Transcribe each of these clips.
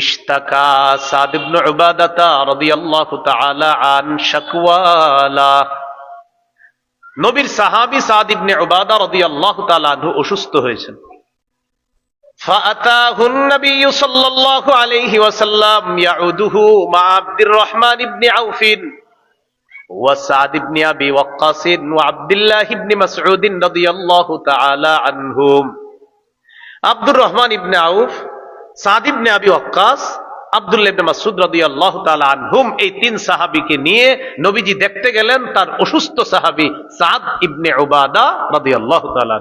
ইশতাকা সাদ ইবনে উবাদাতা রাদিয়াল্লাহু তাআলা আন শাকওয়ালা। নবীর সাহাবী সাদ ইবনে উবাদা রাদিয়াল্লাহু তাআলা আনহু অসুস্থ হয়েছেন। ফাআতাহু নবী সাল্লাল্লাহু আলাইহি ওয়াসাল্লাম ইয়াউদুহু মা আব্দুর রহমান ইবনে আউফ ওয়া সাদ ইবনে আবি ওয়াক্কাস ওয়া আব্দুল্লাহ ইবনে মাসউদ রাদিয়াল্লাহু তাআলা আনহুম। আব্দুর রহমান ইবনে আউফ, সাদ ইবনে আবি ওয়াক্কাস, আব্দুল্লাহ ইবনে মাসউদ রাদিয়াল্লাহু তাআলা আনহুম, এই তিন সাহাবীকে নিয়ে নবীজি দেখতে গেলেন তার অসুস্থ সাহাবী সাদ ইবনে উবাদা রাদিয়াল্লাহু তাআলা।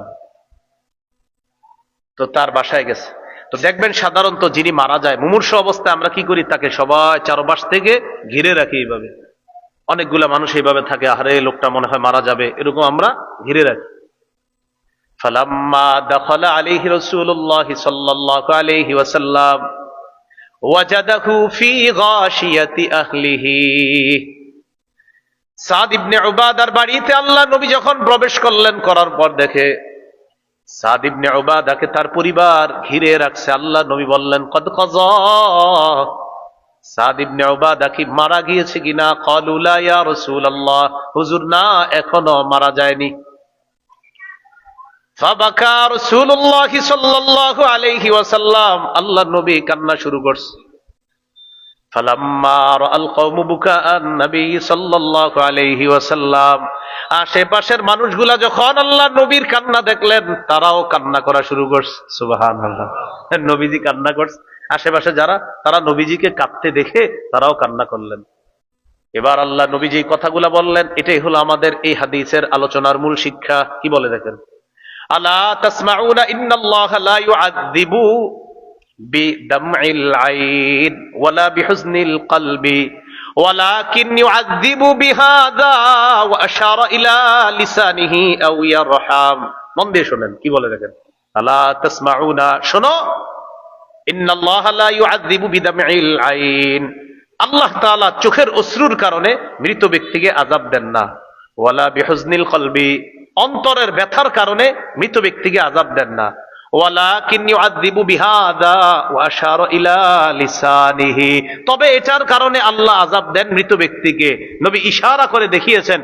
তো তার বাসায় গেছে। তো দেখবেন সাধারণত যিনি মারা যায় মুমূর্ষ অবস্থায় আমরা কি করি, তাকে সবাই চারপাশ থেকে ঘিরে রাখি। এইভাবে অনেকগুলা মানুষ এইভাবে থাকে, আরে লোকটা মনে হয় মারা যাবে, এরকম আমরা ঘিরে রাখি। ফালাম্মা দাখালা আলাইহি রাসূলুল্লাহ সাল্লাল্লাহু আলাইহি ওয়াসাল্লাম ওয়াজাদাহু ফি গাশিয়াতি আহলিহি। সাদ ইবনে উবাদার বাড়িতে আল্লাহ নবী যখন প্রবেশ করলেন, করার পর দেখে সাদ ইবনে উবাদাকে তার পরিবার ঘিরে রাখছে। আল্লাহ নবী বললেন, কদ কাযা, সাদ ইবনে উবাদা কি মারা গিয়েছে কিনা? ক্বালু লা ইয়া রাসূলুল্লাহ, হুজুর না, এখনো মারা যায়নি। ফাবাকা রাসূলুল্লাহ সাল্লাল্লাহু আলাইহি ওয়াসাল্লাম, আল্লাহ নবী কান্না শুরু করছে। ফালাম্মা রাআল কওমু বুকাআন নবী সাল্লাল্লাহু আলাইহি ওয়াসাল্লাম, আশেপাশের মানুষগুলা যখন আল্লাহ নবীর কান্না দেখলেন, তারাও কান্না করা শুরু করছে। সুবহানাল্লাহ, নবীজি কান্না করছে, আশেপাশে যারা, তারা নবীজিকে কাঁদতে দেখে তারাও কান্না করলেন। এবার আল্লাহ নবীজি কথাগুলা বললেন, এটাই হলো আমাদের এই হাদিসের আলোচনার মূল শিক্ষা। কি বলে দেখেন, আলা তাসমাউনা ইন্নাল্লাহা লা ইউআযযিবু বিদামইল আইন ওয়ালা বিহুজনিল কলবি ওয়ালাকিন ইউআযযিবু বিহাযা ওয়া আশারা ইলা লিসানিহি আও ইয়ারহাম। মন দিয়ে শুনেন কি বলে দেখেন, আলা তাসমাউনা, শোনো, ইন্নাল্লাহা লা ইউআযযিবু বিদামইল আইন, আল্লাহ তাআলা চোখের অশ্রুর কারণে মৃত ব্যক্তিকে আযাব দেন না। ওয়ালা বিহুজনিল কলবি, অন্তরের ব্যথার কারণে মৃত ব্যক্তিকে আযাব দেন না। ওয়ালাকিন ইউআযযিবু বিহাযা ওয়া আশারা ইলা লিসানিহি, তবে এটার কারণে আল্লাহ আযাব দেন মৃত ব্যক্তিকে। নবী ইশারা করে দেখিয়েছেন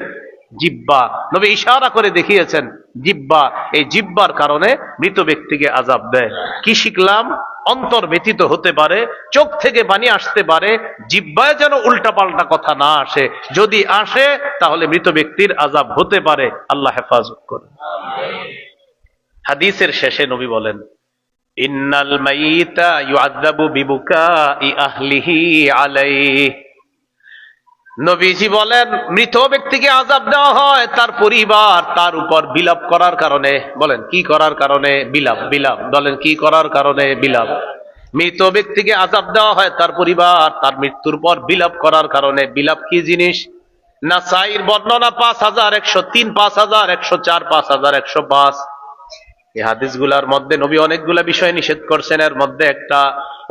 জিহ্বা, নবী ইশারা করে দেখিয়েছেন জিহ্বা, এই জিহ্বার কারণে মৃত ব্যক্তিকে আযাব দেয়। কি শিখলাম? অন্তর ব্যথিত হতে পারে, চোখ থেকে পানি আসতে পারে, জিহ্বায় যেন উল্টাপাল্টা কথা না আসে, যদি আসে তাহলে মৃত ব্যক্তির আযাব হতে পারে। আল্লাহ হেফাজত করেন। হাদিসের শেষে নবী বলেন, ইন্নাল মাইতা ইউআযযাবু বিবুকাই আহলিহি আলাইহি। নবীজি বলেন, মৃত ব্যক্তিকে আযাব দেওয়া হয় তার পরিবার তার উপর বিলাপ করার কারণে। বলেন কি করার কারণে? বিলাপ। বিলাপ বলেন কি করার কারণে? বিলাপ। মৃত ব্যক্তিকে আযাব দেওয়া হয় তার পরিবার তার মৃত্যুর পর বিলাপ করার কারণে। বিলাপ কি জিনিস? নাসাইর বর্ণনা 5103, 5104, 5105। এই হাদিসগুলার মধ্যে নবী অনেকগুলা বিষয় নিষেধ করছেন। এর মধ্যে একটা,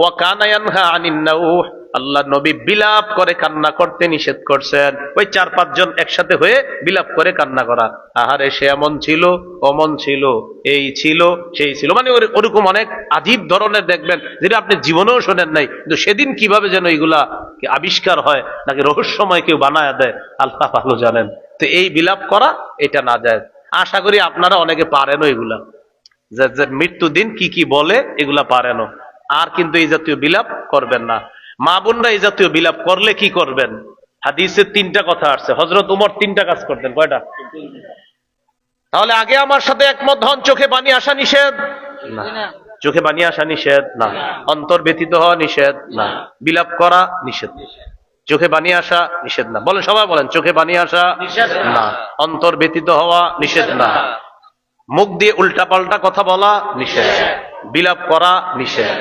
ওয়া কানা ইয়ানহা আনিন নাউহ, আল্লাহ নবী বিলাপ করে কান্না করতে নিষেধ করছেন। ওই 4-5 জন একসাথে হয়ে বিলাপ করে কান্না করা, আহারে সে এমন ছিল, অমন ছিল, এই ছিল, সেই ছিল, মানে ওরকম অনেক আজীব ধরনের দেখবেন যেটা আপনি জীবনেও শোনেন নাই, কিন্তু সেদিন কিভাবে যেন এগুলা আবিষ্কার হয়, নাকি রহস্যময় কেউ বানায় দেয়, আল্লাহ ভালো জানেন। তো এই বিলাপ করা এটা না যায়। আশা করি আপনারা অনেকে পারেনও এগুলা, যে মৃত্যু দিন কি কি বলে এগুলা পারেনও। আর কিন্তু এই জাতীয় বিলাপ করবেন না। মা বোনরা এই জাতীয় বিলাপ করলে কি করবেন? হাদিসে 3টা কথা আসছে। হযরত উমর 3টা কাজ করতেন। কয়টা? তাহলে আগে আমার সাথে একমত হন, চোখে পানি আসা নিষেধ না, চোখে পানি আসা নিষেধ না, অন্তর ব্যথিত হওয়া নিষেধ না, বিলাপ করা নিষেধ, চোখে পানি আসা নিষেধ না। বলেন সবাই বলেন, চোখে পানি আসা নিষেধ না, অন্তর ব্যথিত হওয়া নিষেধ না, মুখ দিয়ে উল্টাপাল্টা কথা বলা নিষেধ, বিলাপ করা নিষেধ।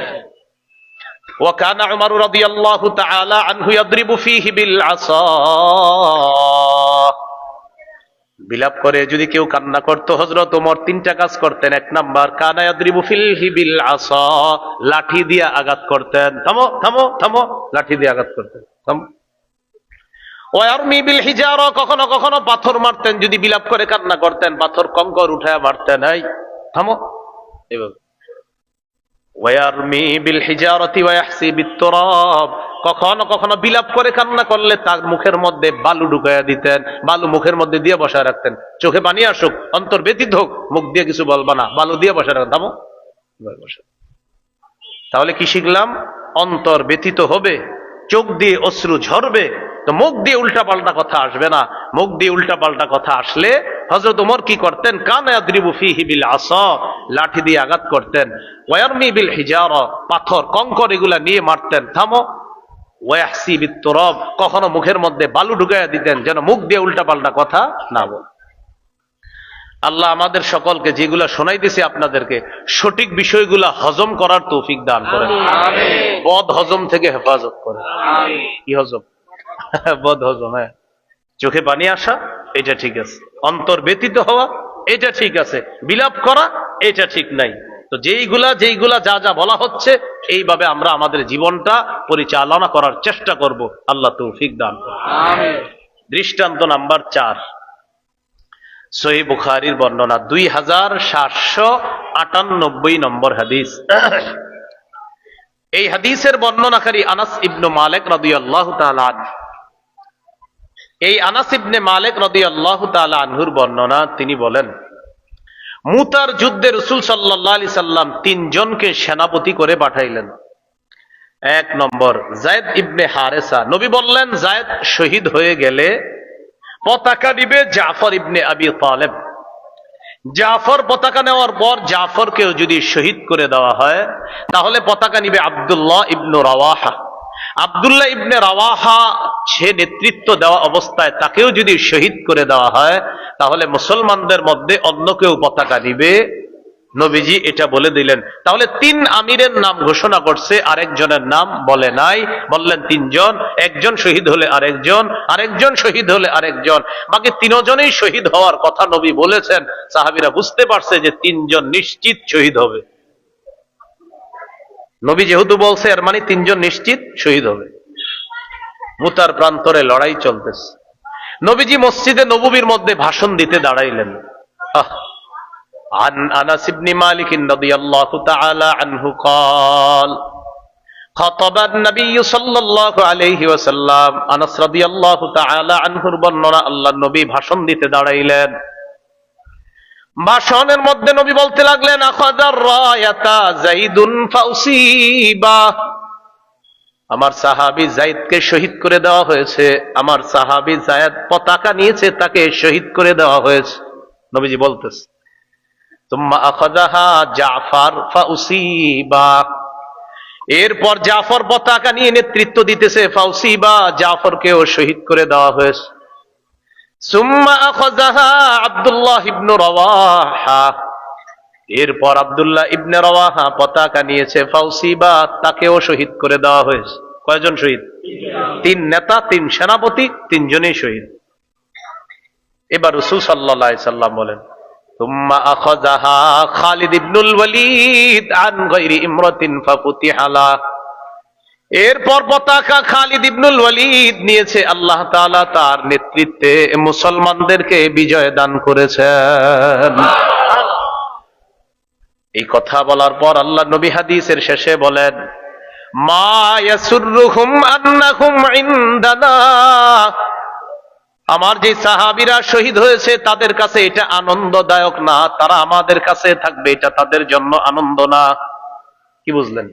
وكان عمر رضي الله تعالى عنه يضرب فيه بالعصا, বিলাপ করে যদি কেউ কান্না করতো হযরত ওমর 3টা কাজ করতেন। 1 নাম্বার, কানা ইয়াদরিবু ফিহি বিল আসা, লাঠি দিয়ে আঘাত করতেন। থামো থামো থামো, লাঠি দিয়ে আঘাত করতেন, থামো। ওয়া ইয়ারমি বিল হিজারা, কখনো কখনো পাথর মারতেন। যদি বিলাপ করে কান্না করতেন, পাথর কঙ্কর উঠায় মারতেন, এই থামো, এভাবে। ওয়ায়ারমি বিল হিজারাতি ওয়া ইয়াহসি বিত-তুরাব, কখনো কখনো বিলাপ করে কান্না করলে তার মুখের মধ্যে বালু ঢুকাইয়া দিতেন, বালু মুখের মধ্যে দিয়ে বসায় রাখতেন। চোখে পানি আসুক, অন্তর ব্যথিত হোক, মুখ দিয়ে কিছু বলবা না, বালু দিয়ে বসায় রাখতেন। থামো, তাহলে কি শিখলাম? অন্তর ব্যথিত হবে, চোখ দিয়ে অশ্রু ঝরবে, তো মুখ দিয়ে উল্টাপাল্টা কথা আসবে না। মুখ দিয়ে উল্টাপাল্টা কথা আসলে হযরত ওমর কি করতেন? কানা ইয়াদরিবু ফীহি বিল আসা, লাঠি দিয়ে আঘাত করতেন। ওয়ায়ারমি বিল হিজারা, পাথর কংকর এগুলা নিয়ে মারতেন। থামো। ওয়াহসি বিত-তুরাব, কখনো মুখের মধ্যে বালু ঢুকাইয়া দিতেন যেন মুখ দিয়ে উল্টাপাল্টা কথা না বলে। আল্লাহ আমাদের সকলকে যেগুলা শোনাইতেছি আপনাদেরকে সঠিক বিষয়গুলা হজম করার তৌফিক দান করেন, বদ হজম থেকে হেফাজত করেন। কি হজম? বদ হজম। হ্যাঁ, চোখে পানি আসা এটা ঠিক আছে, অন্তর ব্যতীত হওয়া এটা ঠিক আছে, বিলাপ করা এটা ঠিক নাই। তো যেইগুলা যা যা বলা হচ্ছে এইভাবে আমরা আমাদের জীবনটা পরিচালনা করার চেষ্টা করব। আল্লাহ তৌফিক দান করেন। দৃষ্টান্ত নাম্বার 4, সহিহ বুখারীর বর্ণনা, 2798 নম্বর হাদিস। এই হাদিসের বর্ণনাকারী আনাস ইবনে মালিক রাদিয়াল্লাহু তাআলা আনহু। এই আনাস ইবনে মালিক রাদিয়াল্লাহু তাআলা আনহুর বর্ণনা, তিনি বলেন, মুতার যুদ্ধে রাসূল সাল্লাল্লাহু আলাইহি সাল্লাম 3 জনকে সেনাপতি করে পাঠাইলেন। 1 নম্বর যায়েদ ইবনে হারেসা। নবী বললেন, যায়েদ শহীদ হয়ে গেলে পতাকা নিবে জাফর ইবনে আবি তালেব। জাফর পতাকা নেওয়ার পর জাফরকেও যদি শহীদ করে দেওয়া হয় তাহলে পতাকা নিবে আব্দুল্লাহ ইবনে রাওয়াহা। আব্দুল্লাহ ইবনে রাওয়াহা সে নেতৃত্ব দেওয়া অবস্থায় তাকেও যদি শহীদ করে দেওয়া হয় তাহলে মুসলমানদের মধ্যে অন্য কেউ পতাকা নিবে। নবীজি এটা বলে দিলেন। তাহলে 3 আমিরের নাম ঘোষণা করছে, আরেকজনের নাম বলে নাই। বললেন 3 জন, একজন শহীদ হলে আরেকজন, আরেকজন শহীদ হলে আরেকজন, বাকি 3 জনেই শহীদ হওয়ার কথা নবী বলেছেন। সাহাবীরা বুঝতে পারছে যে 3 জন নিশ্চিত শহীদ হবে। নবী যেহেতু বলছে এর মানে 3 জন নিশ্চিত শহীদ হবে। মুতার প্রান্তরে লড়াই চলতেছে। নবীজি মসজিদে নববীর মধ্যে ভাষণ দিতে দাঁড়াইলেন। عن أنس بن مالك رضي الله تعالى عنه قال خطب النبي صلى الله عليه وسلم। আনাস রাদিয়াল্লাহু তাআলা আনহুর বর্ণনা, আল্লাহর নবী ভাষণ দিতে দাঁড়াইলেন। ভাষণের মধ্যে নবী বলতে লাগলেন, আখাযার রায়াতা যাইদুন ফাউসিবা। আমার সাহাবী যায়েদকে শহীদ করে দেওয়া হয়েছে। আমার সাহাবী যায়েদ পতাকা নিয়েছে, তাকে শহীদ করে দেওয়া হয়েছে। নবীজি বলতেছে, তুম্মা আখাযাহা জাফর ফাউসিবা। এরপর জাফর পতাকা নিয়ে নেতৃত্ব দিতেছে, ফাউসিবা, জাফরকেও শহীদ করে দেওয়া হয়েছে। সুম্মা আখাযাহা আব্দুল্লাহ ইবনে রাওয়াহা। এরপর আব্দুল্লাহ ইবনে রাওয়াহা পতাকা নিয়েছে, ফাউসিবা, তাকেও শহীদ করে দেওয়া হয়েছে। কয়জন শহীদ? 3 নেতা, 3 সেনাপতি, 3 জনই শহীদ। এবার রাসূল সাল্লাল্লাহু আলাইহি সাল্লাম বলেন, তুম্মা আখাযাহা খালিদ ইবনুল ওয়ালিদ আন গায়রি ইমরাতিন ফাফুতিহা লা। এরপর পতাকা খালিদ ইবনুল ওয়ালিদ নিয়েছে। আল্লাহ তাআলা তার নেতৃত্বে মুসলমানদেরকে বিজয় দান করেছেন। এই কথা বলার পর আল্লাহ নবী হাদিসের শেষে বলেন, মা ইয়াসুররুহুম আন্নাহুম ইনদানা। আমার যে সাহাবীরা শহীদ হয়েছে তাদের কাছে এটা আনন্দদায়ক না, তারা আমাদের কাছে থাকবে এটা তাদের জন্য আনন্দ না। কি বুঝলেন?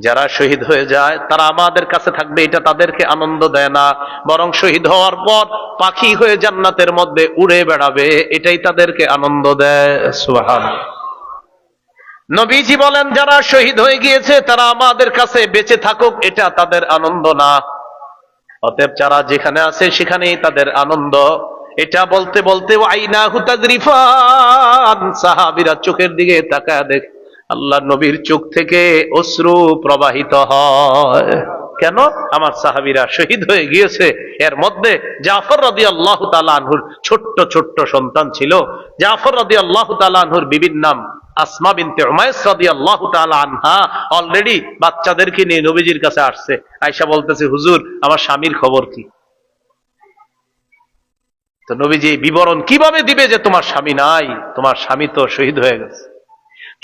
যারা শহীদ হয়ে যায় তারা আমাদের কাছে থাকবে এটা তাদেরকে আনন্দ দেয় না, বরং শহীদ হওয়ার পর পাখি হয়ে জান্নাতের মধ্যে উড়ে বেড়াবে এটাই তাদেরকে আনন্দ দেয়। সুবহানাল্লাহ। নবীজি বলেন, যারা শহীদ হয়ে গিয়েছে তারা আমাদের কাছে বেঁচে থাকুক এটা তাদের আনন্দ না। অতএব যারা যেখানে আছে সেখানেই তাদের আনন্দ। এটা বলতে বলতে আইনাহু তাজরিফান, সাহাবীরা চোখের দিকে তাকায় দেখ আল্লাহ নবীর চোখ থেকে অশ্রু প্রবাহিত হয়। কেন? আমার সাহাবীরা শহীদ হয়ে গিয়েছে। এর মধ্যে জাফর রাদিয়াল্লাহু তাআলা আনহুর ছোট্ট ছোট্ট সন্তান ছিল। জাফর রাদিয়াল্লাহু তাআলা আনহুর বিবির নাম আসমা বিনতে উমাইস রাদিয়াল্লাহু তাআলা আনহা। অলরেডি বাচ্চাদেরকে নিয়ে নবীজির কাছে আসছে। আয়েশা বলতেছে, হুজুর আমার স্বামীর খবর কি? তো নবীজি বিবরণ কিভাবে দিবে যে তোমার স্বামী নাই, তোমার স্বামী তো শহীদ হয়ে গেছে।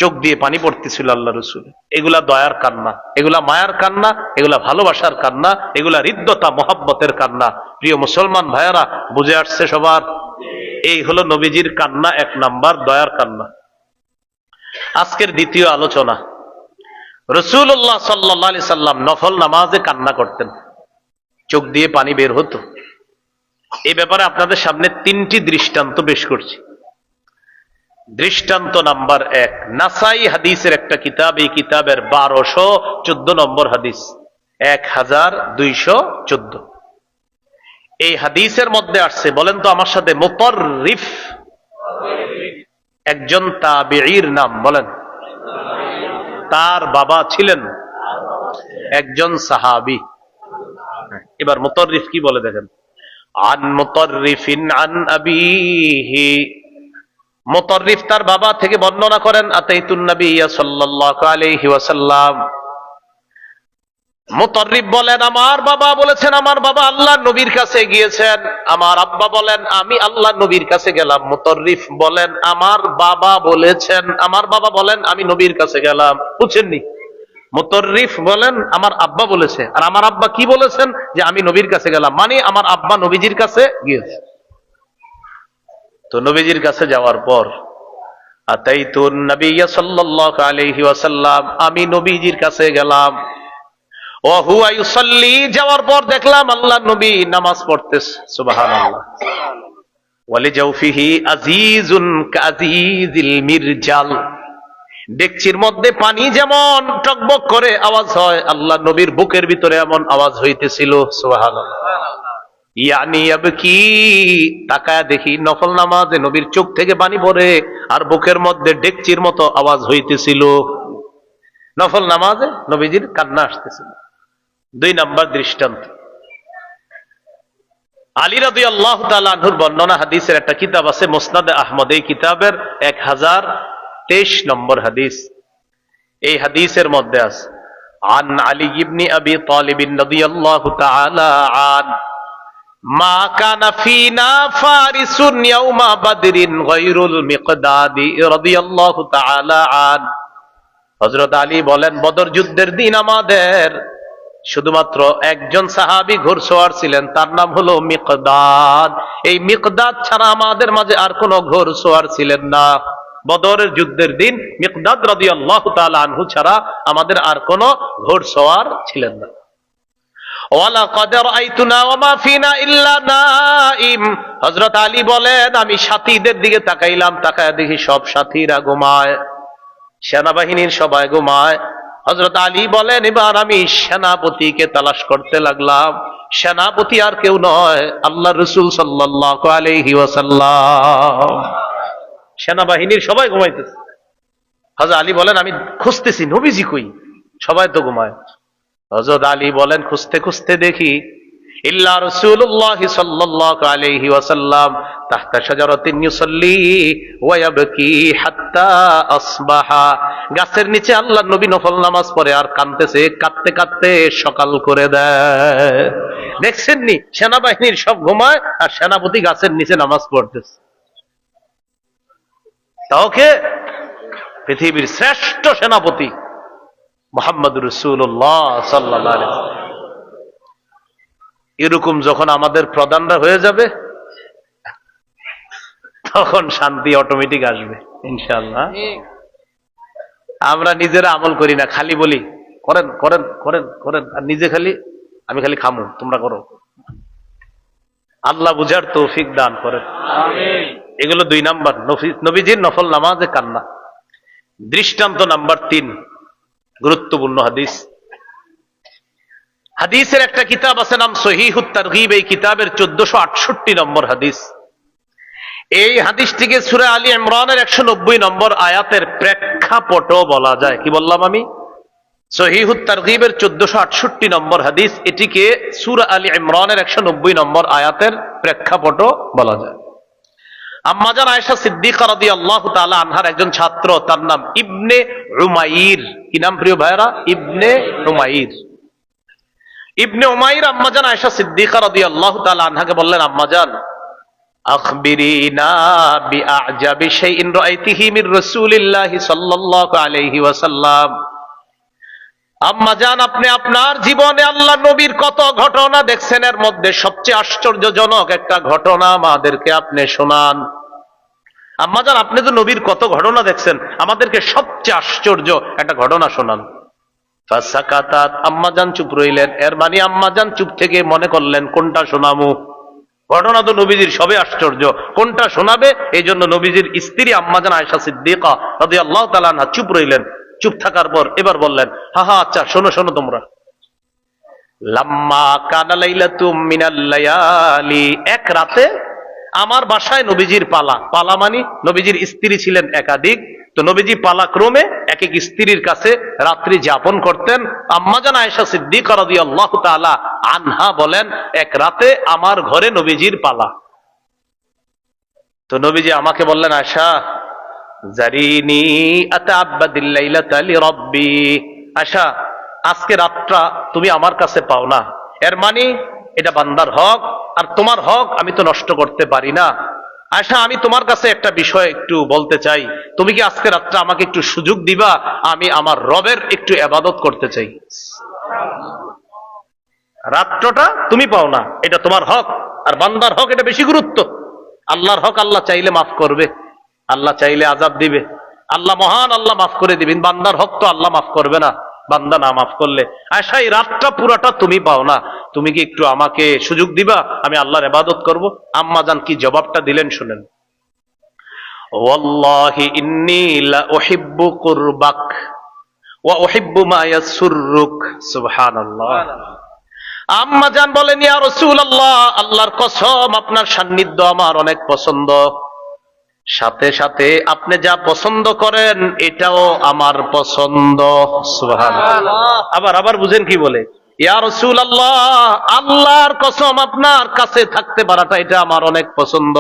চোখ দিয়ে পানি পড়তেছিল আল্লাহ রসুল। এগুলা দয়ার কান্না, এগুলা মায়ার কান্না, এগুলা ভালোবাসার কান্না, এগুলা হৃদ্যতা মহাব্বতের কান্না। প্রিয় মুসলমান ভাইয়ারা, বুঝে আসছে সবার? এই হলো নবীজির কান্না, এক নাম্বার দয়ার কান্না। আজকের দ্বিতীয় আলোচনা, রাসূলুল্লাহ সাল্লাল্লাহু আলাইহি সাল্লাম নফল নামাজে কান্না করতেন, চোখ দিয়ে পানি বের হতো। এই ব্যাপারে আপনাদের সামনে তিনটি দৃষ্টান্ত পেশ করছি। দৃষ্টান্ত নাম্বার 1, নাসাই হাদিসের একটা কিতাব, এই কিতাবের 1214 নম্বর হাদিস, 1214। এই হাদিসের মধ্যে আসছে, বলেন তো আমার সাথে, মুতাররিফ একজন তাবিঈর নাম, বলেন। তার বাবা ছিলেন একজন সাহাবী। এবার মুতাররিফ কি বলে দেখেন, আন মুতাররিফিন আন আবিহি, মুতাররিফ তার বাবা থেকে বর্ণনা করেন, আতাইতুন নাবিয়্যা সাল্লাল্লাহু আলাইহি ওয়াসাল্লাম। মুতাররিফ বলেন, আমার বাবা বলেছেন, আমার বাবা আল্লাহর নবীর কাছে গিয়েছেন। আমার আব্বা বলেন, আমি আল্লাহর নবীর কাছে গেলাম। মুতাররিফ বলেন, আমার বাবা বলেছেন, আমার বাবা বলেন, আমি নবীর কাছে গেলাম। বুঝছেননি? মুতাররিফ বলেন, আমার আব্বা বলেছে, আর আমার আব্বা কি বলেছেন, যে আমি নবীর কাছে গেলাম, মানে আমার আব্বা নবীজির কাছে গিয়েছে। তো নবীজির কাছে যাওয়ার পর, আতাইতুন নাবিয়্যা সাল্লাল্লাহু আলাইহি ওয়াসাল্লাম, আমি নবীজির কাছে গেলাম। ওয়া হুয়া ইউসাল্লি, যাওয়ার পর দেখলাম আল্লাহর নবী নামাজ পড়তেছে। সুবহানাল্লাহ। ওয়ালি জাওফিহি আজিজুন কাজিজিল মিরজাল, ডেকচির মধ্যে পানি যেমন টকবক করে আওয়াজ হয়, আল্লাহর নবীর বুকের ভিতরে এমন আওয়াজ হইতেছিল। সুবহানাল্লাহ। ইয়ানি আবকি, তাকায় দেখি নফল নামাজে নবীর চোখ থেকে পানি পড়ে, আর বুকের মধ্যে ডেকচির মতো আওয়াজ হইতেছিল। নফল নামাজে নবীজির কান্না আসতেছিল। 2 নাম্বার দৃষ্টান্ত, আলী রাদিয়াল্লাহু তাআলা আনহুর বর্ণনা হাদিসের একটা কিতাব আছে, মুসনাদে আহমদ, এই কিতাবের 1023 নম্বর হাদিস। এই হাদিসের মধ্যে আছে, আন আলী ইবনে আবি তালিব রাদিয়াল্লাহু তাআলা আন, মা কানা ফিনা ফারিসুন ইয়াউমা বাদরিন গায়রুল মিকদাদি রাদিয়াল্লাহু তাআলা আন। হযরত আলী বলেন, বদর যুদ্ধের দিন আমাদের শুধুমাত্র একজন সাহাবী ঘোড়সওয়ার ছিলেন, তার নাম হলো মিকদাদ। এই মিকদাদ ছাড়া আমাদের মাঝে আর কোনো ঘোড়সওয়ার ছিলেন না। বদরের যুদ্ধের দিন মিকদাদ রাদিয়াল্লাহু তাআলা আনহু ছাড়া আমাদের আর কোনো ঘোড়সওয়ার ছিলেন না। ওয়ালাকাদ রাআইতুনা ওয়া মা ফিনা ইল্লা নাইম, হযরত আলী বলেন, আমি সাথীদের দিকে তাকাইলাম, তাকায় দেখি সব সাথীরা ঘুমায়, সেনাবাহিনীর সবাই ঘুমায়। হযরত আলী বলেন, এবার আমি সেনাপতিকে তালাশ করতে লাগলাম। সেনাপতি আর কেউ নয়, আল্লাহর রাসূল সাল্লাল্লাহু আলাইহি ওয়াসাল্লাম। সেনাবাহিনীর সবাই ঘুমাইতেছে। হযরত আলী বলেন, আমি খুঁজতেছি নবীজি কই, সবাই তো ঘুমায়। হযরত আলী বলেন, খুঁজতে খুঁজতে দেখি ইল্লা রাসূলুল্লাহ সাল্লাল্লাহু আলাইহি ওয়াসাল্লাম তাহতা শাজারাতিন ইউসাল্লি ওয়া ইয়াবকি হাত্তা আসবাহা, গাছের নিচে আল্লাহর নবী নফল নামাজ পড়ে আর কাঁদতেছে, কাঁদতে কাঁদতে সকাল করে দেয়। দেখছেন নি, সেনাবাহিনীর সব ঘুমায় আর সেনাপতি গাছের নিচে নামাজ পড়তেছে। তাওকে পৃথিবীর শ্রেষ্ঠ সেনাপতি মুহাম্মদুর রাসূলুল্লাহ সাল্লাল্লাহু আলাইহি ওয়াসাল্লাম। এরকম যখন আমাদের প্রধানরা হয়ে যাবে, তখন শান্তি অটোমেটিক আসবে ইনশাআল্লাহ। আমরা নিজেরা আমল করি না, খালি বলি করেন করেন করেন করেন, আর নিজে খালি আমি খালি খামু, তোমরা করো। আল্লাহ বুঝার তৌফিক দান করেন, আমিন। এগুলো 2 নাম্বার, নবীজির নফল নামাজে কান্না। দৃষ্টান্ত নাম্বার 3, গুরুত্বপূর্ণ হাদিস। হাদিসের একটা কিতাব আছে, নাম সহিহুত তারগীব, এই কিতাবের 1468 নম্বর হাদিস। এই হাদিসটিকে সূরা আলী ইমরানের 190 নম্বর আয়াতের প্রেক্ষাপটও বলা যায়। কি বললাম আমি? সহিহুত তারগীবের 1468 নম্বর হাদিস, এটিকে সূরা আলী ইমরানের 190 নম্বর আয়াতের প্রেক্ষাপটও বলা যায়। আম্মাজান আয়েশা সিদ্দিকা রাদিয়াল্লাহু তাআলা আনহার একজন ছাত্র, তার নাম ইবনে উমাইর। কি নাম প্রিয় ভাইরা? ইবনে উমাইর। ইবনে উমাইর আম্মাজান আয়েশা সিদ্দিকা রাদিয়াল্লাহু তাআলা আনহাকে বললেন, আম্মাজান, আখবিরিনা বিআজাবি শাইইন রাআইতিহি মির রাসূলিল্লাহি সাল্লাল্লাহু আলাইহি ওয়াসাল্লাম। আম্মা জান, আপনি আপনার জীবনে আল্লাহ নবীর কত ঘটনা দেখছেন, এর মধ্যে সবচেয়ে আশ্চর্যজনক একটা ঘটনা আমাদেরকে আপনি শোনান। আম্মা জান, আপনি তো নবীর কত ঘটনা দেখছেন, আমাদেরকে সবচেয়ে আশ্চর্য একটা ঘটনা শোনান। ফাসাকাতাত, আম্মা জান চুপ রইলেন। এর মানে আম্মা জান চুপ থেকে মনে করলেন কোনটা শোনামু, ঘটনা তো নবীজির সবে আশ্চর্য, কোনটা শোনাবে? এই জন্য নবীজির স্ত্রী আম্মা জান আয়েশা সিদ্দিকা রাদিয়াল্লাহু তাআলা আনহা চুপ রইলেন। চুপ থাকার পর এবার বললেন, হা হা, আচ্ছা শোনো শোনো তোমরা। লাম্মা কানা লাইলাতুম মিনাল লায়ালি, এক রাতে আমার বাসায় নবীজির পালা। পালা মানে নবীজির স্ত্রী ছিলেন একাধিক, তো নবীজি পালাক্রমে এক এক স্ত্রীর কাছে রাত্রি যাপন করতেন। আম্মাজান আয়েশা সিদ্দিকা রাদিয়াল্লাহু তাআলা আনহা বলেন, এক রাতে আমার ঘরে নবীজির পালা। তো নবীজি আমাকে বললেন, আয়েশা জারিনি আতাআব্বাদিল লাইলাতা লিরাব্বি, আয়েশা আজকে রাতটা তুমি আমার কাছে পাও না। এর মানে এটা বান্দার হক, আর তোমার হক আমি তো নষ্ট করতে পারি না। আয়েশা, আমি তোমার কাছে একটা বিষয় একটু বলতে চাই, তুমি কি আজকে রাতটা আমাকে একটু সুযোগ দিবা? আমি আমার রবের একটু ইবাদত করতে চাই। রাত্রটা তুমি পাও না, এটা তোমার হক, আর বান্দার হক এটা বেশি গুরুত্ব। আল্লাহর হক আল্লাহ চাইলে মাফ করবে, আল্লাহ চাইলে আযাব দিবে। আল্লাহ মহান, আল্লাহ মাফ করে দিবেন। বান্দার হক তো আল্লাহ মাফ করবে না, বান্দা না মাফ করলে। আয়েশা, এই রাতটা পুরাটা তুমি পাও না, তুমি কি একটু আমাকে সুযোগ দিবা, আমি আল্লাহর ইবাদত করব? আম্মা জান কি জবাবটা দিলেন শুনেন। ওয়াল্লাহি ইন্নী লা উহিব্বু কুরবাক ওয়া উহিব্বু মা ইয়াসুররুক। সুবহানাল্লাহ। আম্মা জান বলেন, ইয়া রাসূলুল্লাহ, আল্লাহর কসম আপনার সান্নিধ্য আমার অনেক পছন্দ, সাথে সাথে আপনি যা পছন্দ করেন এটাও আমার পছন্দ। সুবহানাল্লাহ। আবার বুঝেন কি বলে, ইয়া রাসূলুল্লাহ, আল্লাহর কসম আপনার কাছে থাকতে পারাটা এটা আমার অনেক পছন্দ,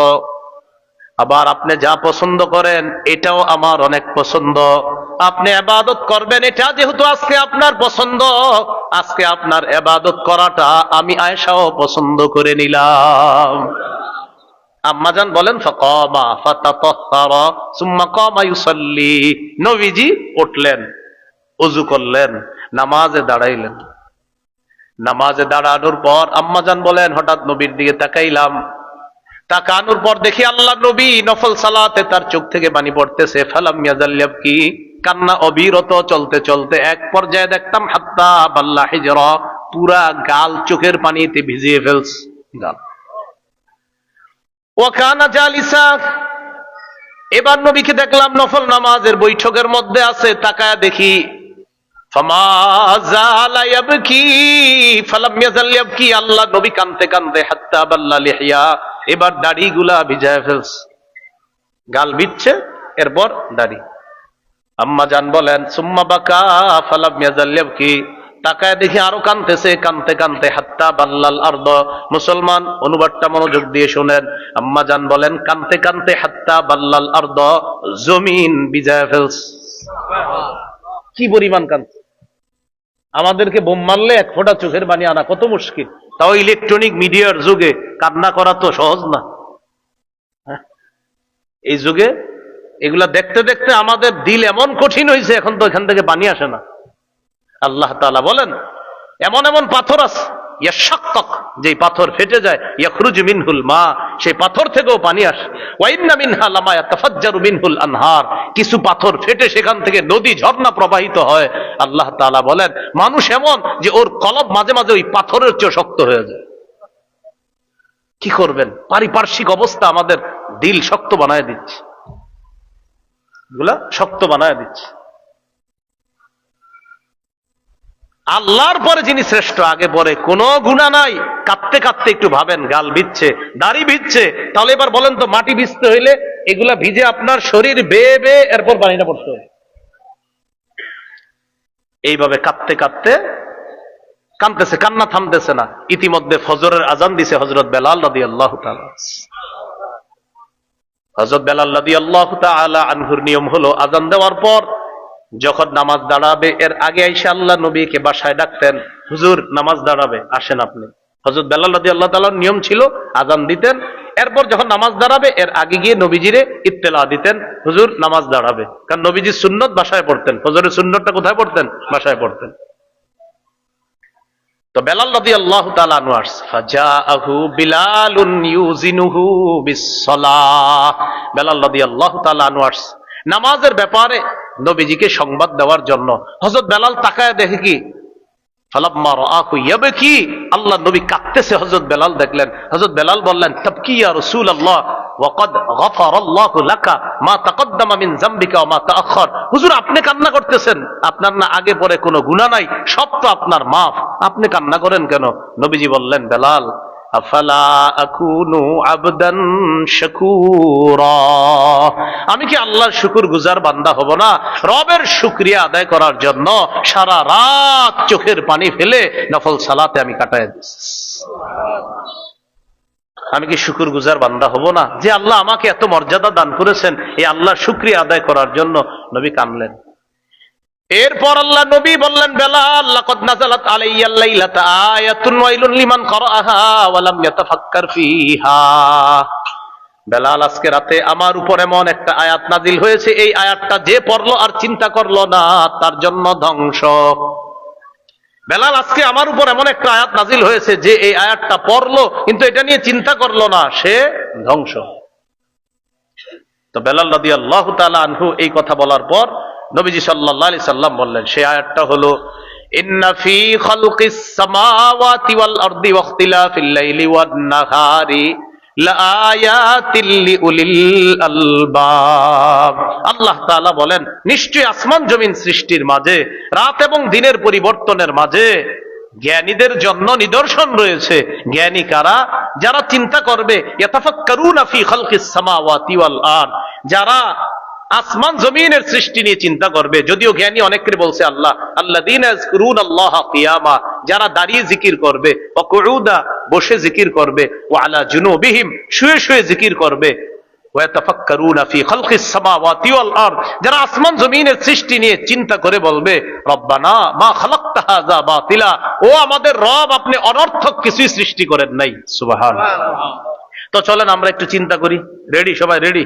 আবার আপনি যা পছন্দ করেন এটাও আমার অনেক পছন্দ। আপনি ইবাদত করবেন এটা যেহেতু আজকে আপনার পছন্দ, আজকে আপনার ইবাদত করাটা আমি আয়েশাও পছন্দ করে নিলাম। আম্মাজান বলেন, ফাকামা ফাতাতাহহারা সুম্মা কামা ইউসাল্লি, নবীজি উঠলেন, ওযু করলেন, নামাজে দাঁড়াইলেন। নামাজে দাঁড়ানোর পর আম্মাজান বলেন, হঠাৎ নবীর দিকে তাকাইলাম, তাকানোর পর দেখি আল্লাহ নবী নফল সালাতে তার চোখ থেকে পানি পড়তেছে। ফালাম ইয়াজাল ইয়াবকি, কান্না অবিরত চলতে চলতে এক পর্যায়ে দেখতাম হাত্তা বাল্লা হিজরা, পুরা গাল চোখের পানিতে ভিজিয়ে ফেলছে গাল। ওয়াকানা জালিসা, এবার নবীকে দেখলাম নফল নামাজের বৈঠকের মধ্যে আছে, তাকায়া দেখি ফামা যালা ইয়াবকি ফালাম ইয়াজাল ইয়াবকি, আল্লাহ নবী কানতে কানতে হাত্তা বাল্লা লিহিয়া, এবার দাড়িগুলা ভিজায় ফেলছে, গাল ভিজছে, এরপর দাড়ি। আম্মা জান বলেন, সুম্মা বাকা ফালাম ইয়াজাল ইয়াবকি, তাকায় দেখি আরো কানতেছে, কানতে কানতে হাত্তা বাল্লাল আরদ। মুসলমান, অনুবাদটা মনোযোগ দিয়ে শুনেন। আম্মা জান বলেন, কানতে কানতে হাত্তা বাল্লাল আরদ, জমিন ভিজায় ফেলছে। কি পরিমাণ কানছে! আমাদেরকে বোম মারলে এক ফোঁটা চোখের পানি আনা কত মুশকিল, তাও ইলেকট্রনিক মিডিয়ার যুগে কান্না করা তো সহজ না। এই যুগে এগুলা দেখতে দেখতে আমাদের দিল এমন কঠিন হয়েছে, এখন তো এখান থেকে পানি আসে না। আল্লাহ তাআলা বলেন, এমন এমন পাথর আছে, ইয়াশাক্কাক, যেই পাথর ফেটে যায়, ইয়াখরুজু মিনহুল মা, সেই পাথর থেকেও পানি আসে। ওয়া ইন্না মিনহা লামা ইয়াতাফাজ্জারু মিনহুল আনহার, কিছু পাথর ফেটে সেখান থেকে নদী ঝর্ণা প্রবাহিত হয়। আল্লাহ তাআলা বলেন, মানুষ এমন যে ওর কলব মাঝে মাঝে ওই পাথরের চেয়ে শক্ত হয়ে যায়। কি করবেন, পারিপার্শ্বিক অবস্থা আমাদের দিল শক্ত বানায় দিচ্ছে, এগুলা শক্ত বানায় দিচ্ছে। আল্লাহর পরে যিনি শ্রেষ্ঠ, আগে পরে কোনো গুনাহ নাই। কাঁদতে কাঁদতে একটু ভাবেন, গাল ভিজছে, দাড়ি ভিজছে, তাহলে এবার বলেন তো, মাটি ভিজতে হইলে এগুলা ভিজে আপনার শরীর বেয়ে বেয়ে এরপর পানিটা পড়তে হবে। এইভাবে কাঁদতে কাঁদতে কাঁদতেছে, কান্না থামতেছে না। ইতিমধ্যে ফজরের আজান দিছে হযরত বেলাল রাদিয়াল্লাহু তাআলা। হযরত বেলাল রাদিয়াল্লাহু তাআলা আনহুর নিয়ম হলো, আজান দেওয়ার পর যখন নামাজ দাঁড়াবে, এর আগে আয়েশা আল্লাহ নবীকে বাসায় ডাকতেন, হুজুর নামাজ দাঁড়াবে, আসেন আপনি। হযরত বেলাল রাদিয়াল্লাহু তাআলার নিয়ম ছিল আযান দিতেন, এরপর যখন নামাজ দাঁড়াবে এর আগে গিয়ে নবীজিরে ইত্তেলা দিতেন হুজুর নামাজ দাঁড়াবে। কারণ নবীজি সুন্নত বাসায় পড়তেন, ফজরের সুন্নতটা কোথায় পড়তেন? বাসায় পড়তেন। তো বেলাল রাদিয়াল্লাহু তাআলা আনহু আসছে, ফাজাআহু বিলালুন ইউজিনুহু বিসসালাহ। বেলাল রাদিয়াল্লাহু তাআলা আনহু আসছে নামাজের ব্যাপারে নবীজিকে সংবাদ দেওয়ার জন্য। হযরত বেলাল তাকায় দেখে কি, ফালাম্মা রাআহু ইয়াবকি, আল্লাহ নবী কাঁদতেছে, হযরত বেলাল দেখলেন। হযরত বেলাল বললেন, তাবকি ইয়া রাসূলুল্লাহ ওয়া ক্বাদ গফারাল্লাহু লাকা মা তাকদ্দামা মিন যামবিকা ওয়া মা তাআখার। হুজুর আপনি কান্না করতেছেন, আপনার না আগে পরে কোনো গুনাহ নাই, সব তো আপনার মাফ, আপনি কান্না করেন কেন? নবীজি বললেন, বেলাল আফালা আকুনু আবদান শাকুরা, আমি কি আল্লাহর শুকরগুজার বান্দা হব না? রবের শুকরিয়া আদায় করার জন্য সারা রাত চোখের পানি ফেলে নফল সালাতে আমি কাটায় দিচ্ছি। আমি কি শুকরগুজার বান্দা হব না যে আল্লাহ আমাকে এত মর্যাদা দান করেছেন? এই আল্লাহর শুকরিয়া আদায় করার জন্য নবী কানলেন। এরপর আল্লাহ নবী বললেন, বেলাল লাকাদ নাযালাত আলাইয়াল লাইলাতা আয়াতুন ওয়াইলুন লিমান ক্বারাআহা ওয়া লাম ইয়াতাফাক্কার ফিহা। বেলাল আজকে রাতে আমার উপর এমন একটা আয়াত নাজিল হয়েছে, এই আয়াতটা যে পড়লো আর চিন্তা করলো না তার জন্য ধ্বংস। বেলাল আজকে আমার উপর এমন একটা আয়াত নাজিল হয়েছে যে এই আয়াতটা পড়লো কিন্তু এটা নিয়ে চিন্তা করলো না, সে ধ্বংস। তো বেলাল রাদিয়াল্লাহু তাআলা আনহু এই কথা বলার পর নবীজি সাল্লাল্লাহু আলাইহি সাল্লাম বললেন, সেই আয়াতটা হলো ইন্না ফি খালকিস সামাওয়াতি ওয়াল আরদি ওয়া ইখতিলাফিল লাইলি ওয়ান নাহারি লাআয়াতিল লিউলিল আলবাব। আল্লাহ তাআলা বলেন, নিশ্চয়ই আসমান জমিন সৃষ্টির মাঝে, রাত এবং দিনের পরিবর্তনের মাঝে জ্ঞানীদের জন্য নিদর্শন রয়েছে। জ্ঞানী কারা? যারা চিন্তা করবে, ইয়াতাফাক্কারুনা ফি খালকিস সামাওয়াতি ওয়াল আরদ, যারা আসমান জমিনের সৃষ্টি নিয়ে চিন্তা করবে। যদিও জ্ঞানী অনেকে বলছে আল্লাহ, আল্লাযীনা ইয়াযকুরুনাল্লাহা কিয়ামা, যারা দাঁড়িয়ে জিকির করবে, ওয়া কুউদা বসে জিকির করবে, ওয়া আলা জুনুবিহিম শুয়ে শুয়ে জিকির করবে, ওয়া ইয়াতাফাক্কারুনা ফি খালকিস সামাওয়াতি ওয়াল আরদ, যারা আসমান জমিনের সৃষ্টি নিয়ে চিন্তা করে বলবে, রব্বানা মা খালাকতা হাযা বাতিলা, ও আমাদের রব আপনি অনর্থক কিছুই সৃষ্টি করেন নাই। সুবহানাল্লাহ। তো চলেন আমরা একটু চিন্তা করি। রেডি? সবাই রেডি?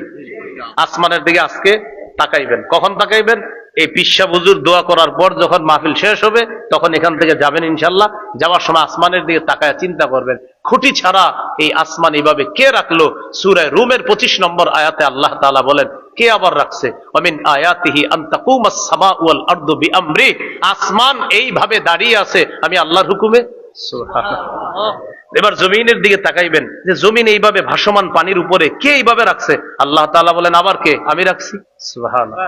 আসমানের দিকে আজকে তাকাইবেন। কখন তাকাইবেন? এই পিসা হুজুর দোয়া করার পর যখন মাহফিল শেষ হবে তখন এখান থেকে যাবেন ইনশাল্লাহ। যাওয়ার সময় আসমানের দিকে তাকায় চিন্তা করবেন, খুঁটি ছাড়া এই আসমান এইভাবে কে রাখলো? সূরা রুমের 25 নম্বর আয়াতে আল্লাহ তাআলা বলেন, কে আবার রাখছে? ওয়ামিন আয়াতিহি আন তাকুমাস সামাউ ওয়াল আরদু বিআমরি, আসমান এইভাবে দাঁড়িয়ে আছে আমি আল্লাহর হুকুমে। সুবহানাল্লাহ। এবার জমিনের দিকে তাকাইবেন, যে জমিন এইভাবে ভাসমান পানির উপরে কে এইভাবে রাখছে? আল্লাহ তাআলা বলেন, আবার কে? আমি রাখছি। সুবহানাল্লাহ।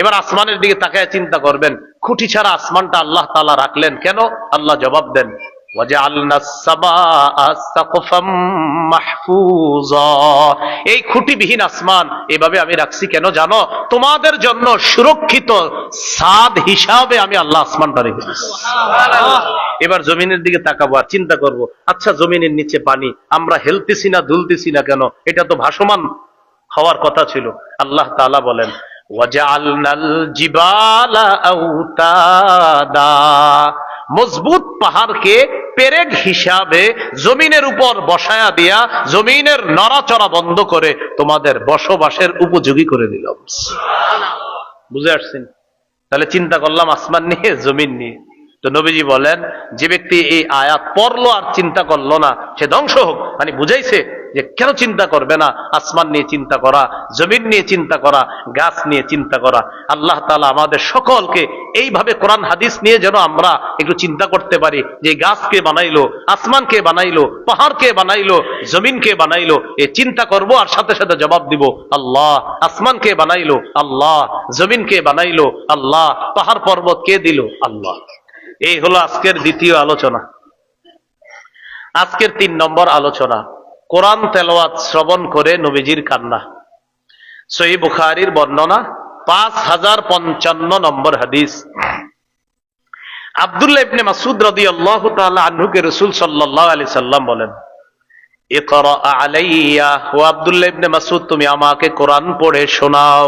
এবার আসমানের দিকে তাকায় চিন্তা করবেন, খুঁটি ছাড়া আসমানটা আল্লাহ তাআলা রাখলেন কেন? আল্লাহ জবাব দেন, ওয়াজআলনাস সামাআ সাকফাম মাহফুজা, এই খুঁটিবিহীন আসমান এভাবে আমি রাখছি কেন জানো? তোমাদের জন্য সুরক্ষিত ছাদ হিসাবে আমি আল্লাহ আসমানটা রেখেছি। সুবহানাল্লাহ। এবার জমিনের দিকে তাকাবো আর চিন্তা করব, আচ্ছা জমিনের নিচে পানি, আমরা হেলতেছি না দুলতেছি না কেন? এটা তো ভাসমান হওয়ার কথা ছিল। আল্লাহ তাআলা বলেন, ওয়াজআলনাল জিবালা আওতাদা, মজবুত পাহাড়কে পেরেক হিসাবে জমিনের উপর বসায়া দিয়া জমিনের নড়াচড়া বন্ধ করে তোমাদের বসবাসের উপযোগী করে দিলাম। বুঝে আসছেন? তাহলে চিন্তা করলাম আসমান নিয়ে, জমিন নিয়ে। তো নবীজি বলেন, যে ব্যক্তি এই আয়াত পড়লো আর চিন্তা করলো না সে ধ্বংস হোক। মানে বুঝাইছে যে কেন চিন্তা করবে না? আসমান নিয়ে চিন্তা করা, জমিন নিয়ে চিন্তা করা, গাছ নিয়ে চিন্তা করা। আল্লাহ তাআলা আমাদের সকলকে এইভাবে কোরআন হাদিস নিয়ে যেন আমরা একটু চিন্তা করতে পারি যে গাছ কে বানাইলো, আসমান কে বানাইলো, পাহাড় কে বানাইলো, জমিন কে বানাইলো, এই চিন্তা করব আর সাথে সাথে জবাব দিব আল্লাহ। আসমান কে বানাইলো? আল্লাহ। জমিন কে বানাইলো? আল্লাহ। পাহাড় পর্বত কে দিল? আল্লাহ। এই হলো আজকের দ্বিতীয় আলোচনা। আজকের 3 নম্বর আলোচনা, কোরআন তেলাওয়াত শ্রবণ করে নবীজির কান্না। সহিহ বুখারীর বর্ণনা 5055 নম্বর হাদিস। আব্দুল্লাহ ইবনে মাসউদ রাদিয়াল্লাহু তাআলা আনহুকে রাসূল সাল্লাল্লাহু আলাইহি সাল্লাম বলেন, ইকরা আলাইয়া, ও আব্দুল্লাহ ইবনে মাসউদ তুমি আমাকে কোরআন পড়ে শোনাও।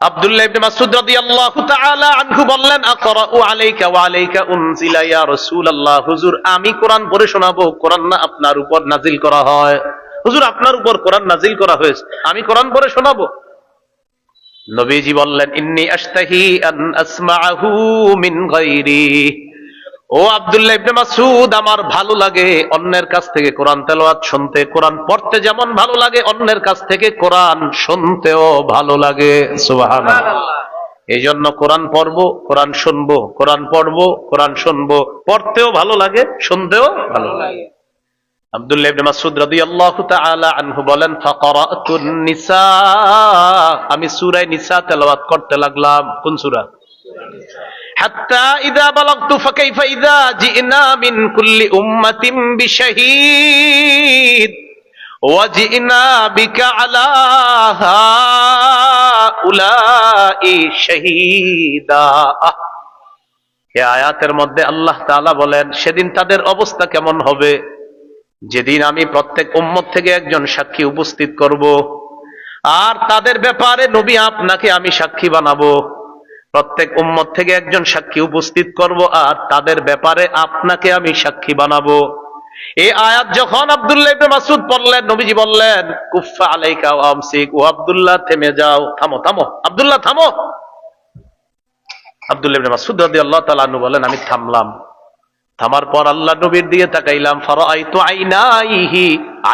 আব্দুল্লাহ ইবনে মাসউদ রাদিয়াল্লাহু তাআলা আনহু বললেন, আকরাউ আলাইকা ওয়া আলাইকা উনজিলা ইয়া রাসূলুল্লাহ, হুজুর আমি কোরআন পড়ে শোনাবো, কোরআন না আপনার উপর নাজিল করা হয়? হুজুর আপনার উপর কোরআন নাজিল করা হয়েছে, আমি কোরআন পড়ে শোনাবো? নবীজি বললেন, ইন্নী আশতাহি আন আসমাআহু মিন গায়রি। ও আব্দুল্লাহ ইবনে মাসউদ, আমার ভালো লাগে অন্যের কাছ থেকে কোরআন তেলাওয়াত শুনতে। কোরআন পড়তে যেমন ভালো লাগে, অন্যের কাছ থেকে কোরআন শুনতেও ভালো লাগে। সুবহানাল্লাহ। এই জন্য কোরআন পড়বো, কোরআন শুনবো, কোরআন পড়বো, কোরআন শুনবো, পড়তেও ভালো লাগে, শুনতেও ভালো লাগে। আব্দুল্লাহ ইবনে মাসউদ রাদিয়াল্লাহু তাআলা আনহু বলেন, ফাকারাতুন নিসা, আমি সূরা নিসা তেলাওয়াত করতে লাগলাম। কোন সূরা? হাত্তা ইযা বালাগতু ফাকাইফা ইযা জিনা মিন কুল্লি উম্মাতিন বিশাহীদ ওয়া জিনা বিকা আলা হাউলাই শাহীদা। এই আয়াতের মধ্যে আল্লাহ তাআলা বলেন, সেদিন তাদের অবস্থা কেমন হবে, যেদিন আমি প্রত্যেক উম্মত থেকে একজন সাক্ষী উপস্থিত করব, আর তাদের ব্যাপারে নবী আপনাকে আমি সাক্ষী বানাবো। প্রত্যেক উম্মত থেকে একজন সাক্ষী উপস্থিত করব, আর তাদের ব্যাপারে আপনাকে আমি সাক্ষী বানাবো। এই আয়াত যখন আব্দুল্লাহ ইবনে মাসউদ পড়লেন, নবীজি বললেন, কুফা আলাইকা ওয়া আমসিক, ও আব্দুল্লাহ থেমে যাও, থামো থামো, আব্দুল্লাহ থামো। আব্দুল্লাহ ইবনে মাসউদ রাদিয়াল্লাহু তাআলা আনহু বলেন, আমি থামলাম। থামার পর আল্লাহ নবীর দিকে তাকাইলাম, ফারাআইতু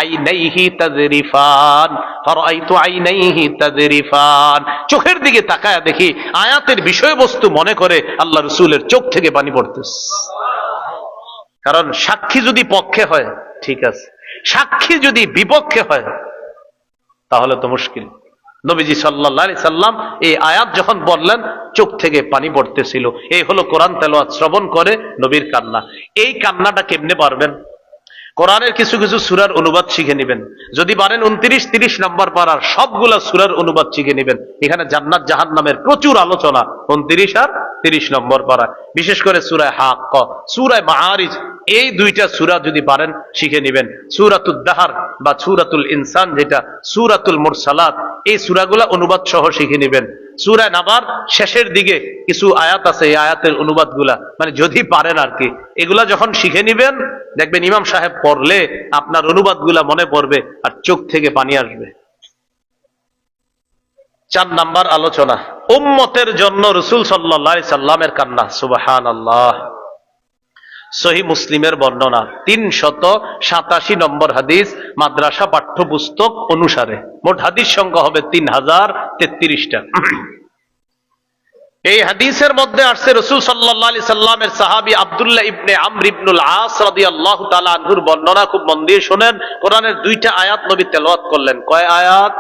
আইনাইহি তাযরিফান, ফারাআইতু আইনাইহি তাযরিফান, চোখের দিকে তাকায়া দেখি আয়াতের বিষয়বস্তু মনে করে আল্লাহ রাসূলের চোখ থেকে পানি পড়তেছে। কারণ সাক্ষী যদি পক্ষে হয় ঠিক আছে, সাক্ষী যদি বিপক্ষে হয় তাহলে তো মুশকিল। নবীজি সাল্লাল্লাহু আলাইহি সাল্লাম এই আয়াত যখন বললেন, চোখ থেকে পানি পড়তেছিল। এই হলো কোরআন তেলাওয়াত শ্রবণ করে নবীর কান্না। এই কান্নাটা কেমনে পারবেন? কোরআনের কিছু কিছু সূরার অনুবাদ শিখে নেবেন। যদি পারেন 29, 30 নম্বর পারার সবগুলা সূরার অনুবাদ শিখে নেবেন। এখানে জান্নাত জাহান্নামের প্রচুর আলোচনা 29 আর 30 নম্বর পারা, বিশেষ করে সূরা হাক্কা, সূরা মাআরিজ, এই দুইটা সূরা যদি পারেন শিখে নেবেন। সূরাতুদ দাহর বা সূরাতুল ইনসান, যেটা সূরাতুল মুরসালাত, এই সূরাগুলা অনুবাদ সহ শিখে নেবেন। সূরা নাবার শেষের দিকে কিছু আয়াত আছে, এই আয়াতের অনুবাদগুলা মানে যদি পারেন আর কি, এগুলা যখন শিখে নিবেন দেখবেন ইমাম সাহেব পড়লে আপনার অনুবাদগুলা মনে পড়বে আর চোখ থেকে পানি আসবে। 4 নাম্বার আলোচনা, উম্মতের জন্য রাসূল সাল্লাল্লাহু আলাইহি সাল্লামের কান্না। সুবহানাল্লাহ। সহিহ মুসলিমের বর্ণনা, 387 নম্বর হাদিস, মাদ্রাসা পাঠ্যপুস্তক অনুসারে মোট হাদিস সংখ্যা হবে 3033টা। এই হাদিসের মধ্যে আসছে রাসূল সাল্লাল্লাহু আলাইহি সাল্লামের সাহাবী আব্দুল্লাহ ইবনে আমর ইবনুল আস রাদিয়াল্লাহু তাআলা আনহুর বর্ণনা, খুব মন দিয়ে শুনেন। কোরআনের 2টা আয়াত নবী তেলাওয়াত করলেন। কয় আয়াত?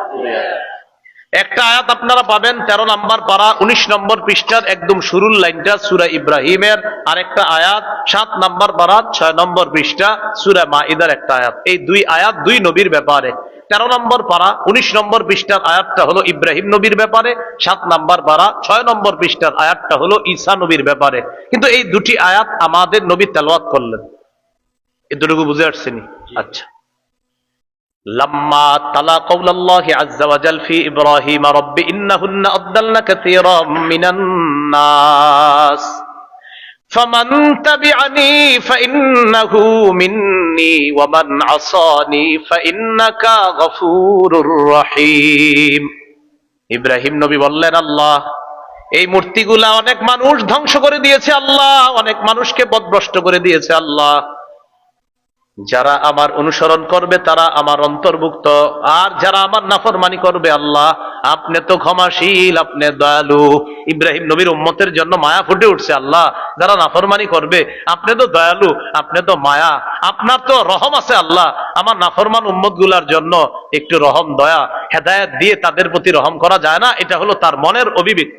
একটা আয়াত আপনারা পাবেন 13 নম্বর পারা 19 নম্বর পৃষ্ঠার একদম শুরুর লাইনটা সূরা ইব্রাহিমের, আর একটা আয়াত 7 নম্বর পারা 6 নম্বর পৃষ্ঠা সূরা মাইদার একটা আয়াত। এই 2 আয়াত 2 নবীর ব্যাপারে। 13 নম্বর পারা 19 নম্বর পৃষ্ঠার আয়াতটা হলো ইব্রাহিম নবীর ব্যাপারে, 7 নম্বর পারা 6 নম্বর পৃষ্ঠার আয়াতটা হলো ঈসা নবীর ব্যাপারে। কিন্তু এই 2টি আয়াত আমাদের নবী তেলাওয়াত করলেন। এতটুকু বুঝে আসছেনি? আচ্ছা। লাম্মা তালা কাউলাল্লাহি আযযা ওয়া জাল ফি ইব্রাহিম রাব্বি ইন্নাহুন্না আদল্লানা কাসীরাম মিনান নাস ফামান তাবিআনি ফাইন্নাহু মিন্নি ওয়া মান আসানি ফাইন্নাকা গফুরুর রহিম। ইব্রাহিম নবী বললেন, আল্লাহ এই মূর্তিগুলা অনেক মানুষ ধ্বংস করে দিয়েছে, আল্লাহ অনেক মানুষকে পথভ্রষ্ট করে দিয়েছে, আল্লাহ যারা আমার অনুসরণ করবে তারা আমার অন্তর্ভুক্ত, আর যারা আমার নাফরমানি করবে আল্লাহ আপনি তো ক্ষমাশীল, আপনি দয়ালু। ইব্রাহিম নবীর উম্মতের জন্য মায়া ফুটে উঠছে, আল্লাহ যারা নাফরমানি করবে আপনি তো দয়ালু, আপনি তো মায়া, আপনার তো রহম আছে, আল্লাহ আমার নাফরমান উম্মত গুলার জন্য একটু রহম দয়া হেদায়েত দিয়ে তাদের প্রতি রহম করা যায় না? এটা হলো তার মনের অভিব্যক্তি।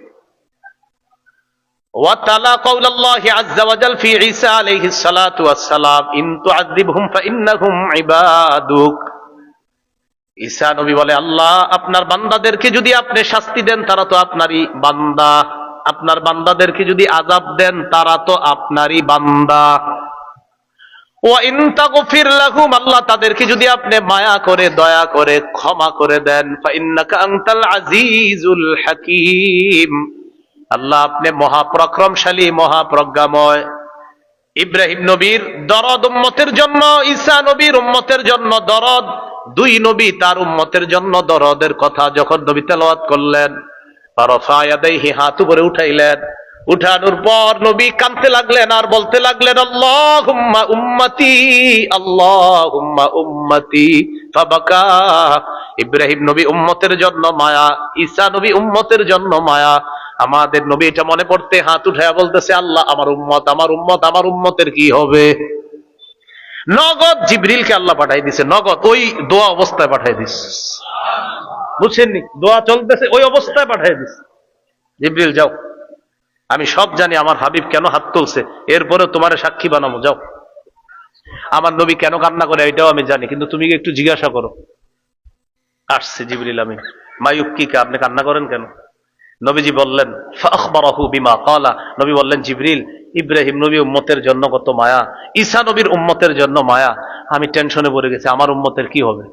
وتلا قول الله عز وجل في عيسى عليه الصلاة والسلام إن تعذبهم فإنهم عبادك। ঈসা নবী বলে, আল্লাহ আপনার বান্দাদেরকে যদি আপনি শাস্তি দেন তারা তো আপনারই বান্দা, আপনার বান্দাদেরকে যদি আযাব দেন তারা তো আপনারই বান্দা। ওয়া ইন তাগফির লাহুম, আল্লাহ তাদেরকে যদি আপনি মায়া করে দয়া করে ক্ষমা করে দেন, ফা ইন্নাকা আনতাল আজিজুল হাকীম, আল্লাহ আপনি মহাপরাক্রমশালী মহাপ্রজ্ঞাময়। ইব্রাহিম নবীর দরদ উম্মতের জন্য, ঈসা নবীর উম্মতের জন্য দরদ, দুই নবী তার উম্মতের জন্য দরদের কথা যখন নবী তেলাওয়াত করলেন, ফারাফা ইয়াদাইহি, হাত উপরে উঠাইলেন, উঠানোর পর নবী কাঁদতে লাগলেন আর বলতে লাগলেন, আল্লাহুম্মা উম্মতি, আল্লাহুম্মা উম্মতি, ফাবাকা। ইব্রাহিম নবী উম্মতের জন্য মায়া, ঈসা নবী উম্মতের জন্য মায়া। আমাদের নবী এটা মনে পড়তে হাত উঠায়া বলতেছে, আল্লাহ আমার উম্মত, আমার উম্মত, আমার উম্মতের কি হবে। নগদ জিবরিলকে আল্লাহ পাঠাই দিছে, নগদ ওই দোয়া অবস্থায় পাঠাই দিছে। বুঝছেননি, দোয়া চলতেছে ওই অবস্থায় পাঠাই দিছে, জিবরিল যাও, আমি সব জানি আমার হাবিব কেন হাত তুলছে, এরপরে তোমার সাক্ষী বানাবো, যাও। আমার নবী কেন কান্না করে এটাও আমি জানি, কিন্তু তুমি একটু জিজ্ঞাসা করো। আসছে জিবরিল আমিন, মায়ুক্কিকা, আপনি কান্না করেন কেন? নবীজি বললেন, ফাখবারাহু বিমা ক্বালা, নবী বললেন, জিবরিল, ইব্রাহিম নবী উম্মতের জন্য কত মায়া, ঈসা নবীর উম্মতের জন্য মায়া, আমি টেনশনে পড়ে গেছি, আমার উম্মতের কি হবে।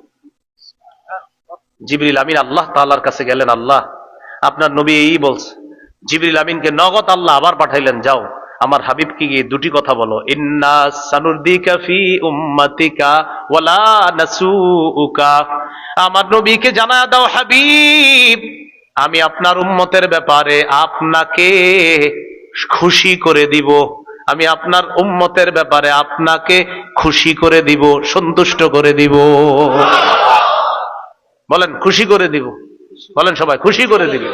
জিবরিল আমিন আল্লাহ তাআলার কাছে গেলেন, আল্লাহ আপনার নবী এই বলছে। জিবরিল আমিনকে নগদ আল্লাহ আবার পাঠাইলেন, যাও আমার হাবিবকে গিয়ে দুটি কথা বলো, ইন্না সানুরদিকা ফি উম্মাতিকা ওয়ালা নাসুউকা, আমার নবীকে জানায়া দাও, হাবিব আমি আপনার উম্মতের ব্যাপারে আপনাকে খুশি করে দিব, আমি আপনার উম্মতের ব্যাপারে আপনাকে খুশি করে দিব, সন্তুষ্ট করে দিব। বলেন খুশি করে দিব, বলেন সবাই খুশি করে দিব।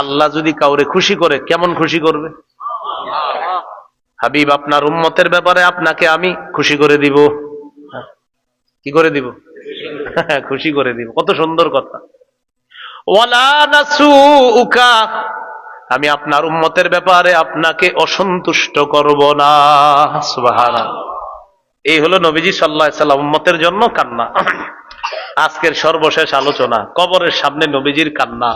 আল্লাহ যদি কাউরে খুশি করে, কেমন খুশি করবে? হাবিব আপনার উম্মতের ব্যাপারে আপনাকে আমি খুশি করে দিব। কি করে দিব? খুশি করে দিব, কত সুন্দর কথা। ওয়ালা নাসুউকা, আমি আপনার উম্মতের ব্যাপারে আপনাকে অসন্তুষ্ট করব না। সুবহানাল্লাহ। এই হলো নবীজি সাল্লাল্লাহু আলাইহি সাল্লাম উম্মতের জন্য কান্না। আজকের সর্বশেষ আলোচনা, কবরের সামনে নবীজির কান্না।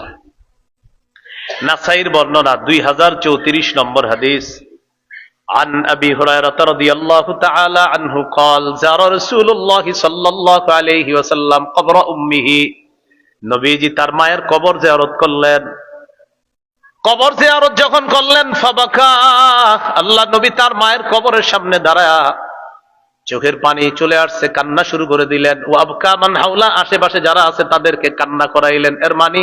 নাসাইর বর্ণনা 2034 নম্বর হাদিস, عن أبي هريرة رضي الله تعالى عنه قال زار رسول الله صلى الله عليه وسلم قبر أمه, নবীজি তার মায়ের কবর জিয়ারত করলেন। কবর জিয়ারত যখন করলেন, ফাবাকা, আল্লাহ নবী তার মায়ের কবরের সামনে দাঁড়ায়া চোখের পানি চলে আসছে, কান্না শুরু করে দিলেন। ওয়াবকা মান হাওলা, আশেপাশে যারা আছে তাদেরকে কান্না করাইলেন। এর মানে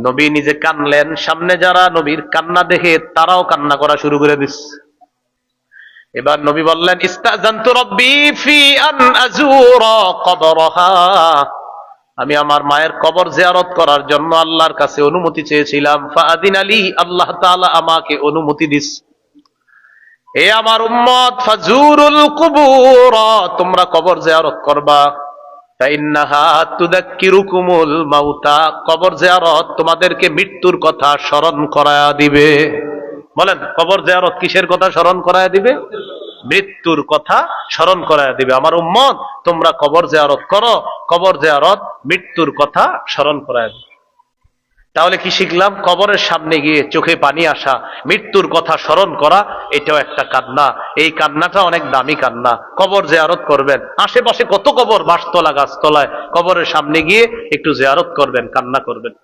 নবী নিজে কানলেন, সামনে যারা নবীর কান্না দেখে তারাও কান্না করা শুরু করে দিচ্ছে। এবার নবী বললেন, ইস্তাযানতু রাব্বি ফি আন আযুরা কবরহা, আমি আমার মায়ের কবর জিয়ারত করার জন্য আল্লাহর কাছে অনুমতি চেয়েছিলাম। ফাআযিনা লি, আল্লাহ তাআলা আমাকে অনুমতি দিস। হে আমার উম্মত, ফাজুরুল কুবুর, তোমরা কবর জিয়ারত করবা। ফাইন্নাহা তুযাক্কিরুকুমুল মাউতা, কবর জিয়ারত তোমাদেরকে মৃত্যুর কথা স্মরণ করায়া দিবে। বলেন কবর জিয়ারত কিসের কথা স্মরণ করায়া দিবে? মৃত্যুর কথা স্মরণ করায়া দিবে। আমার উম্মত তোমরা কবর জিয়ারত করো, কবর জিয়ারত মৃত্যুর কথা স্মরণ করায়া দিবে। তাহলে কি শিখলাম? কবরের সামনে গিয়ে চোখে পানি আসা, মৃত্যুর কথা স্মরণ করা, এটাও একটা কান্না। এই কান্নাটা অনেক দামি কান্না। কবর জিয়ারত করবেন, আশেপাশে কত কবর, বাসতলা গাছতলায়, কবরের সামনে গিয়ে একটু জিয়ারত করবেন, কান্না করবেন।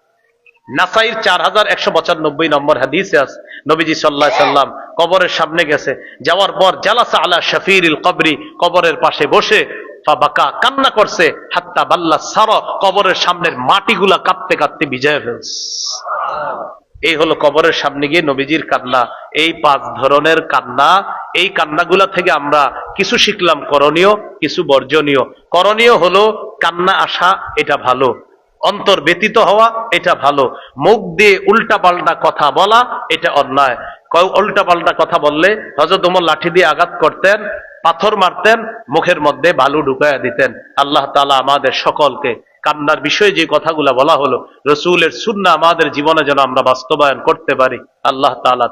নাসাইর 4195 নম্বর হাদিসে আছে, নবীজি সাল্লাল্লাহু আলাইহি সাল্লাম কবরের সামনে গেছে, যাওয়ার পর জালাসা আলা শাফিরিল কবরি, কবরের পাশে বসে ফাবাকা, কান্না করছে, হাত্তা বাল্লা সার, কবরের সামনের মাটিগুলা কাঁদতে কাঁদতে ভিজায় ফেলছে। এই হলো কবরের সামনে গিয়ে নবীজির কান্না। এই 5 ধরনের কান্না, এই কান্নাগুলা থেকে আমরা কিছু শিখলাম করণীয়, কিছু বর্জনীয়। করণীয় হলো কান্না আসা, এটা ভালো। অন্তর ব্যতীত হওয়া, এটা ভালো। মুখ দিয়ে উল্টা পাল্টা কথা বলা, এটা অন্যায়। উল্টা পাল্টা কথা বললে হযরত ওমর লাঠি দিয়ে আঘাত করতেন, পাথর মারতেন, মুখের মধ্যে বালু ঢুকায়া দিতেন। আল্লাহ তাআলা আমাদের সকলকে কান্নার বিষয়ে যে কথাগুলো বলা হলো, রাসূলের সুন্নাহ আমাদের জীবনে যেন আমরা বাস্তবায়ন করতে পারি। আল্লাহ তাআলা